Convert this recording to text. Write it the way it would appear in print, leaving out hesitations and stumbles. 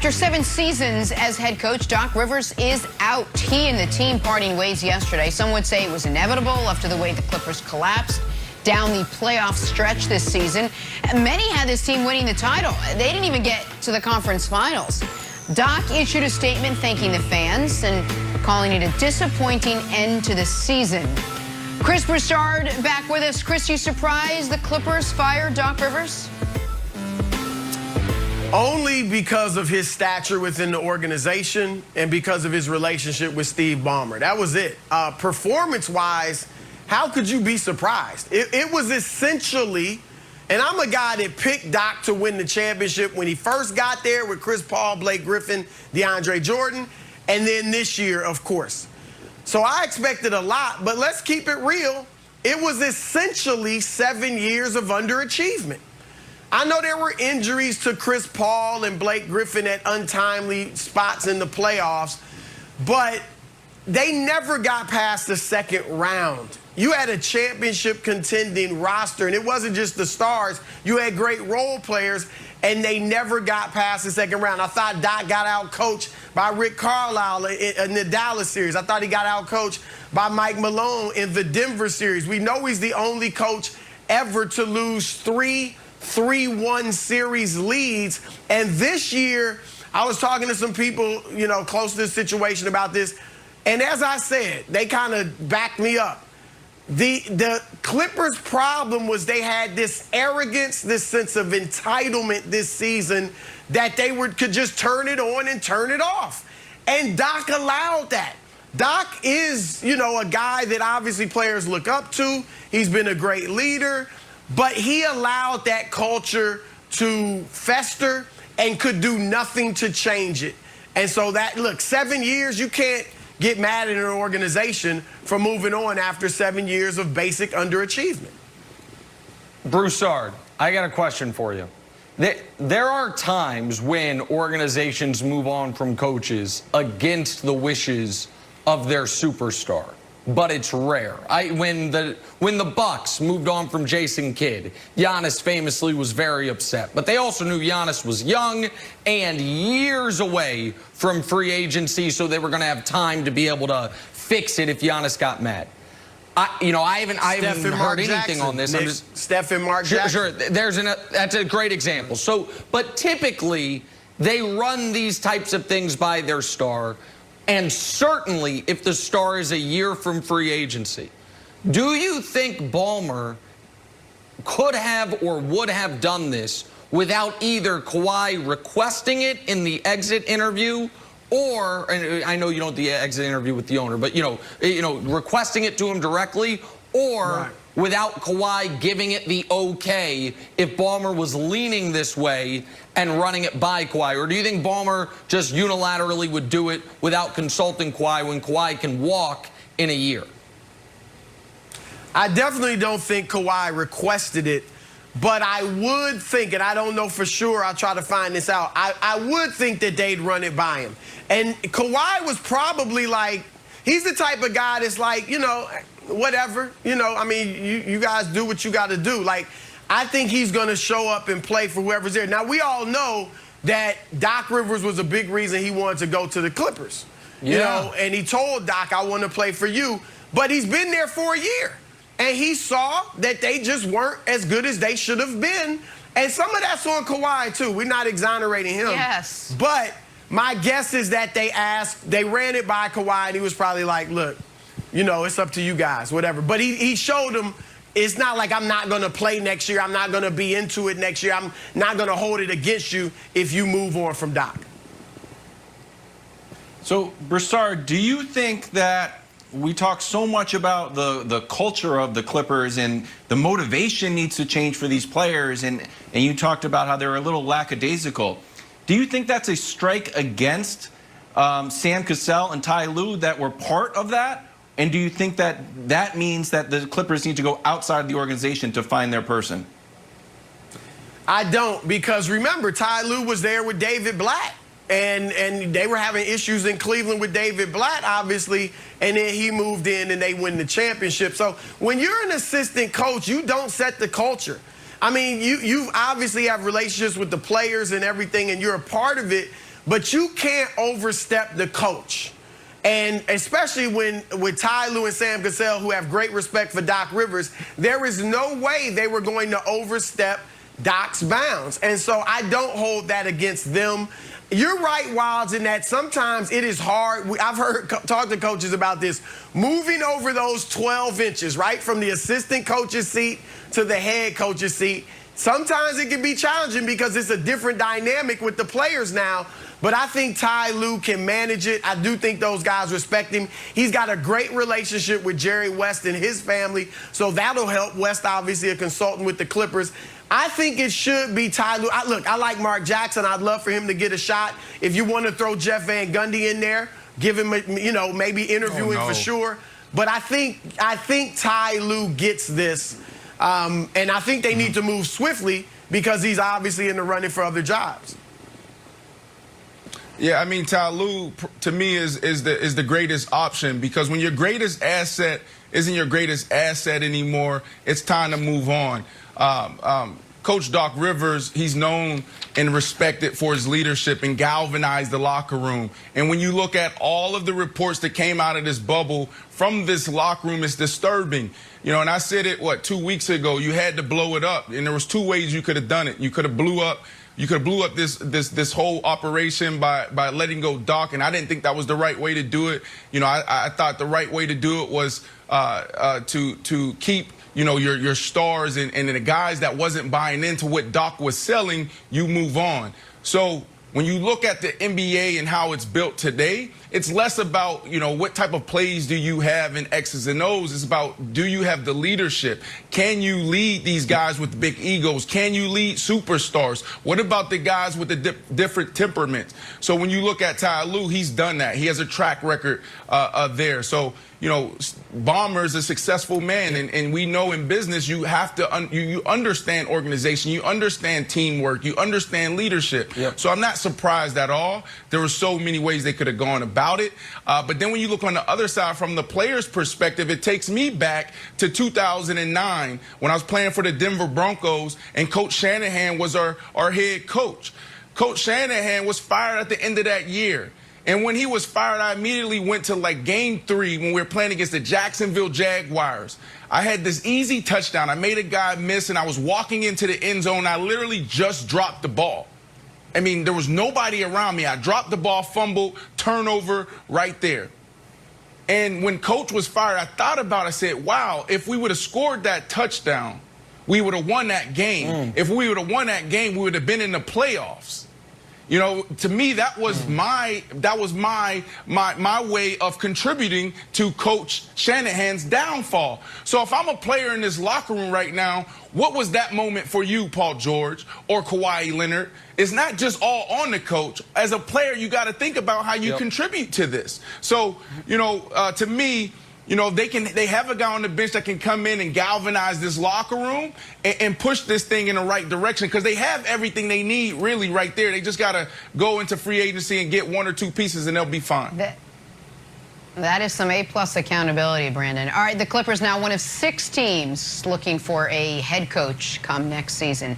After 7 seasons as head coach, Doc Rivers is out. He and the team parting ways yesterday. Some would say it was inevitable after the way the Clippers collapsed down the playoff stretch this season. Many had this team winning the title. They didn't even get to the conference finals. Doc issued a statement thanking the fans and calling it a disappointing end to the season. Chris Broussard back with us. Chris, you surprised the Clippers fired Doc Rivers? Only because of his stature within the organization and because of his relationship with Steve Ballmer. That was it. Performance-wise, how could you be surprised? It was essentially, and I'm a guy that picked Doc to win the championship when he first got there with Chris Paul, Blake Griffin, DeAndre Jordan, and then this year, of course. So I expected a lot, but let's keep it real. It was essentially 7 years of underachievement. I know there were injuries to Chris Paul and Blake Griffin at untimely spots in the playoffs, but they never got past the second round. You had a championship contending roster, and it wasn't just the stars. You had great role players, and they never got past the second round. I thought Doc got out-coached by Rick Carlisle in the Dallas series. I thought he got out-coached by Mike Malone in the Denver series. We know he's the only coach ever to lose 3-1 series leads. And this year, I was talking to some people, close to this situation about this. And as I said, they kind of backed me up. The Clippers' problem was they had this arrogance, this sense of entitlement this season that they could just turn it on and turn it off. And Doc allowed that. Doc is, a guy that obviously players look up to. He's been a great leader. But he allowed that culture to fester and could do nothing to change it. And so look, 7 years, you can't get mad at an organization for moving on after 7 years of basic underachievement. Broussard, I got a question for you. There are times when organizations move on from coaches against the wishes of their superstar. But it's rare. When the Bucks moved on from Jason Kidd, Giannis famously was very upset. But they also knew Giannis was young and years away from free agency, so they were going to have time to be able to fix it if Giannis got mad. I haven't heard anything on this. Steph and Mark Jackson. Sure, that's a great example. But typically they run these types of things by their star. And certainly, if the star is a year from free agency, do you think Ballmer could have or would have done this without either Kawhi requesting it in the exit interview or, and I know you don't do the exit interview with the owner, but, requesting it to him directly or right, without Kawhi giving it the okay if Ballmer was leaning this way and running it by Kawhi? Or do you think Ballmer just unilaterally would do it without consulting Kawhi when Kawhi can walk in a year? I definitely don't think Kawhi requested it, but I would think, and I don't know for sure, I'll try to find this out, I would think that they'd run it by him. And Kawhi was probably like, he's the type of guy that's like, whatever, you guys do what you got to do. Like, I think he's going to show up and play for whoever's there. Now, we all know that Doc Rivers was a big reason he wanted to go to the Clippers. And he told Doc, I want to play for you. But he's been there for a year. And he saw that they just weren't as good as they should have been. And some of that's on Kawhi, too. We're not exonerating him. Yes. But my guess is that they ran it by Kawhi, and he was probably like, look, it's up to you guys, whatever. But he showed them, it's not like I'm not going to play next year. I'm not going to be into it next year. I'm not going to hold it against you if you move on from Doc. So, Broussard, do you think that we talk so much about the culture of the Clippers and the motivation needs to change for these players, and you talked about how they're a little lackadaisical. Do you think that's a strike against Sam Cassell and Ty Lue that were part of that? And do you think that that means that the Clippers need to go outside the organization to find their person? I don't, because remember, Ty Lue was there with David Blatt. And they were having issues in Cleveland with David Blatt, obviously, and then he moved in and they win the championship. So when you're an assistant coach, you don't set the culture. I mean, you obviously have relationships with the players and everything, and you're a part of it. but you can't overstep the coach. And especially with Ty Lue and Sam Cassell, who have great respect for Doc Rivers, there is no way they were going to overstep Doc's bounds. And so I don't hold that against them. You're right, Wilds, in that sometimes it is hard. I've talked to coaches about this. Moving over those 12 inches, right, from the assistant coach's seat to the head coach's seat, sometimes it can be challenging because it's a different dynamic with the players now. But I think Ty Lue can manage it. I do think those guys respect him. He's got a great relationship with Jerry West and his family, so that'll help. West, obviously, a consultant with the Clippers. I think it should be Ty Lue. Look, I like Mark Jackson. I'd love for him to get a shot. If you want to throw Jeff Van Gundy in there, give him, maybe interviewing for sure. But I think Ty Lue gets this, and I think they need to move swiftly because he's obviously in the running for other jobs. Yeah, I mean, Ty Lue, to me, is the greatest option, because when your greatest asset isn't your greatest asset anymore, it's time to move on. Coach Doc Rivers, he's known and respected for his leadership and galvanized the locker room. And when you look at all of the reports that came out of this bubble from this locker room, it's disturbing. And I said it, 2 weeks ago, you had to blow it up. And there was 2 ways you could have done it. You could have blew up this whole operation by letting go Doc, and I didn't think that was the right way to do it. I thought the right way to do it was to keep your stars and the guys that wasn't buying into what Doc was selling. You move on. So when you look at the NBA and how it's built today, it's less about, what type of plays do you have in X's and O's. It's about, do you have the leadership? Can you lead these guys with big egos? Can you lead superstars? What about the guys with the different temperaments? So when you look at Ty Lue, he's done that. He has a track record there. So, Ballmer's a successful man, and we know in business you have to you understand organization, you understand teamwork, you understand leadership. Yep. So I'm not surprised at all. There were so many ways they could have gone about it. But then when you look on the other side from the player's perspective, it takes me back to 2009 when I was playing for the Denver Broncos and Coach Shanahan was our head coach. Coach Shanahan was fired at the end of that year. And when he was fired, I immediately went to game 3 when we were playing against the Jacksonville Jaguars. I had this easy touchdown. I made a guy miss, and I was walking into the end zone. I literally just dropped the ball. I mean, there was nobody around me. I dropped the ball, fumbled, turnover right there. And when Coach was fired, I thought about it. I said, wow, if we would have scored that touchdown, we would have won that game. If we would have won that game, we would have been in the playoffs. To me, that was my way of contributing to Coach Shanahan's downfall. So if I'm a player in this locker room right now, what was that moment for you, Paul George or Kawhi Leonard? It's not just all on the coach. As a player, you got to think about how you contribute to this. So, to me, they have a guy on the bench that can come in and galvanize this locker room and push this thing in the right direction, because they have everything they need really right there. They just got to go into free agency and get 1 or 2 pieces and they'll be fine. That is some A+ accountability, Brandon. All right, the Clippers now one of 6 teams looking for a head coach come next season.